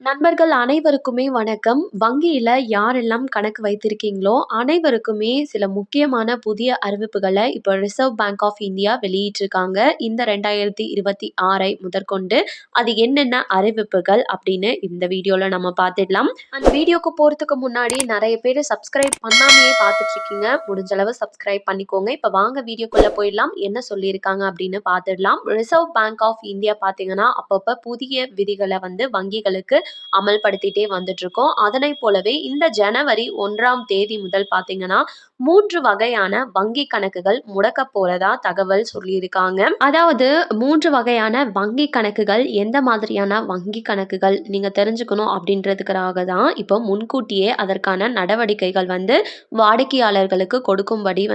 நண்பர்கள் அனைவருக்குமே வணக்கம். வங்கியில யாரெல்லாம் கணக்கு வைத்திருக்கீங்களோ, அனைவருக்குமே சில முக்கியமான புதிய அறிவிப்புகள இப்போ ரிசர்வ் பேங்க் ஆஃப் இந்தியா வெளியிட்டிருக்காங்க. இந்த 2026 முதற்கொண்டு அது என்னென்ன அறிவிப்புகள் அப்படின்னு இந்த வீடியோல நம்ம பார்த்துடலாம். அந்த வீடியோக்கு போறதுக்கு முன்னாடி நெறைய பேரு சப்ஸ்கிரைப் பண்ணாமயே பார்த்துட்டு இருக்கீங்க. முடிஞ்ச அளவு சப்ஸ்கிரைப் பண்ணிக்கோங்க. இப்ப வாங்க வீடியோக்குள்ள போயிடலாம். என்ன சொல்லியிருக்காங்க அப்படின்னு பார்த்துடலாம். ரிசர்வ் பேங்க் ஆஃப் இந்தியா பார்த்தீங்கன்னா, அப்பப்ப புதிய விதிகள வங்கிகளுக்கு அமல்படுத்திட்டே வந்துட்டு இருக்கோம். அதனை போலவே இந்த ஜனவரி 1ஆம் தேதி முதல் பார்த்தீங்கன்னா, 3 வகையான வங்கி கணக்குகள் முடக்க போறதா தகவல் சொல்லியிருக்காங்க. அதாவது 3 வகையான வங்கி கணக்குகள் எந்த மாதிரியான வங்கி கணக்குகள் நீங்க தெரிஞ்சுக்கணும் அப்படின்றதுக்காக தான் இப்போ முன்கூட்டியே அதற்கான நடவடிக்கைகள் வாடிக்கையாளர்களுக்கு கொடுக்கும்படி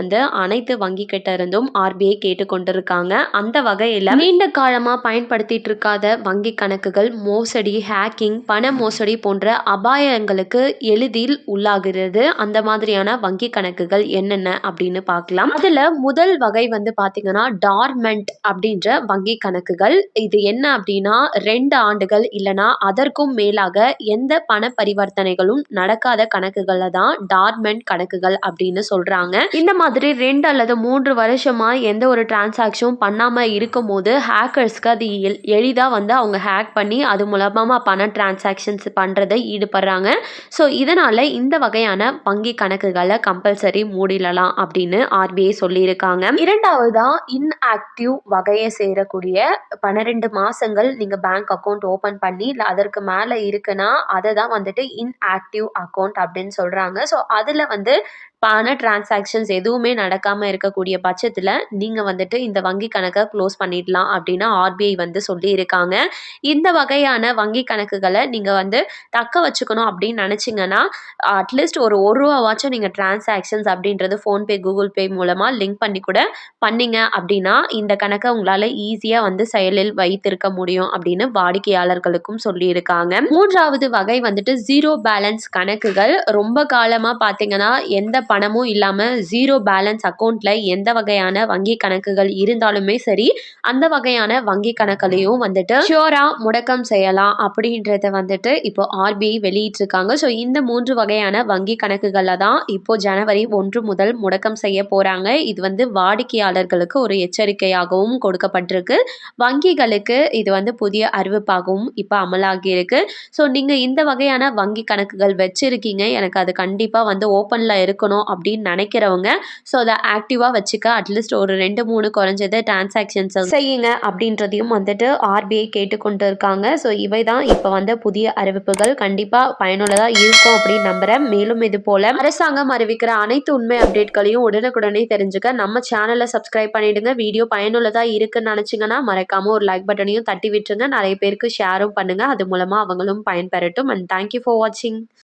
அனைத்து வங்கி கிட்ட இருந்தும் ஆர்பிஐ கேட்டுக்கொண்டிருக்காங்க. அந்த வகையில நீண்ட காலமா பயன்படுத்திட்டு இருக்காத வங்கி கணக்குகள் மோசடி, ஹேக்கிங், பண மோசடி போன்ற அபாயங்களுக்கு எளிதில் உள்ளாகிறது. அந்த மாதிரியான வங்கி கணக்குகள் என்னென்ன அப்படின்னு பார்க்கலாம். அதுல முதல் வகை பாத்தீங்கன்னா டார்மெண்ட் அப்படின்ற வங்கி கணக்குகள். இது என்ன அப்படின்னா 2 ஆண்டுகள் இல்லனா அதற்கும் மேலாக எந்த பண பரிவர்த்தனைகளும் நடக்காத கணக்குகளை தான் டார்மெண்ட் கணக்குகள் அப்படின்னு சொல்றாங்க. இந்த மாதிரி 2 அல்லது 3 வருஷமா எந்த ஒரு டிரான்சாக்ஷனும் பண்ணாம இருக்கும் போது ஹேக்கர்ஸ்க்கு அது எளிதா அவங்க ஹேக் பண்ணி அது மூலமா பண டிரான்சாக்ஷன்ஸ் பண்றதை ஈடுபடுறாங்க. ஸோ இதனால இந்த வகையான வங்கி கணக்குகளை கம்பல்சரி மூடிடலாம் அப்படின்னு ஆர்பிஐ சொல்லியிருக்காங்க. இரண்டாவதா இன்ஆக்டிவ் வகையை சேரக்கூடிய 12 மாசங்கள் நீங்க பேங்க் அக்கௌண்ட் ஓபன் பண்ணி இல்லை அதற்கு மேல இருக்குன்னா அதை தான் இன்ஆக்டிவ் அக்கௌண்ட் அப்படின்னு சொல்றாங்க. ஸோ அதுல பண டிரான்சாக்ஷன்ஸ் எதுவுமே நடக்காம இருக்கக்கூடிய பட்சத்துல நீங்க இந்த வங்கி கணக்கை க்ளோஸ் பண்ணிடலாம் அப்படின்னு ஆர்பிஐ சொல்லியிருக்காங்க. இந்த வகையான வங்கி கணக்குகளை நீங்க தக்க வச்சுக்கணும் அப்படின்னு நினைச்சீங்கன்னா அட்லீஸ்ட் ஒரு ரூபாவாச்சும் நீங்க டிரான்சாக்ஷன்ஸ் அப்படின்றது ஃபோன்பே, கூகுள் பே மூலமா லிங்க் பண்ணி கூட பண்ணீங்க அப்படின்னா இந்த கணக்கை உங்களால ஈஸியா செயலில் வைத்திருக்க முடியும் அப்படின்னு வாடிக்கையாளர்களுக்கும் சொல்லியிருக்காங்க. மூன்றாவது வகை ஜீரோ பேலன்ஸ் கணக்குகள். ரொம்ப காலமா பாத்தீங்கன்னா எந்த பணமும் இல்லாம ஜீரோ பேலன்ஸ் அக்கௌண்ட்ல எந்த வகையான வங்கி கணக்குகள் இருந்தாலுமே சரி அந்த வகையான வங்கி கணக்குகளையும் ஷியோரா முடக்கம் செய்யலாம் அப்படின்றத இப்போ ஆர்பிஐ வெளியிட்டிருக்காங்க. ஸோ இந்த 3 வகையான வங்கி கணக்குகளை தான் இப்போ ஜனவரி 1 முதல் முடக்கம் செய்ய போறாங்க. இது வாடிக்கையாளர்களுக்கு ஒரு எச்சரிக்கையாகவும் கொடுக்கப்பட்டிருக்கு. வங்கிகளுக்கு இது புதிய அறிவிப்பாகவும் இப்போ அமலாகி இருக்கு. ஸோ நீங்க இந்த வகையான வங்கி கணக்குகள் வச்சிருக்கீங்க, எனக்கு அது கண்டிப்பா ஓப்பன்ல இருக்கணும் அப்படின்னு நினைக்கிறவங்க ஸோ அதை ஆக்டிவா வச்சுக்க அட்லீஸ்ட் ஒரு 2-3 குறைஞ்சது டிரான்சாக்ஷன்ஸ் செய்யுங்க அப்படின்றதையும் ஆர்பிஐ கேட்டுக்கொண்டு இருக்காங்க. ஸோ இவை தான் இப்போ புதிய அறிவிப்புகள். கண்டிப்பா பயனுள்ளதா இருக்கும் அப்படின்னு நம்புறேன். மேலும் இது போல அரசாங்கம் அறிவிக்கிற அனைத்து உண்மை அப்டேட்களையும் உடனுக்குடனே தெரிஞ்சுக்க நம்ம சேனலை சப்ஸ்கிரைப் பண்ணிடுங்க. வீடியோ பயனுள்ளதா இருக்குன்னு நினைச்சீங்கன்னா மறக்காம ஒரு லைக் பட்டனையும் தட்டி விட்டுருங்க. நிறைய பேருக்கு ஷேரும் பண்ணுங்க. அது மூலமா அவங்களும் பயன்பெறட்டும். அண்ட் தேங்க்யூ ஃபார் வாட்சிங்.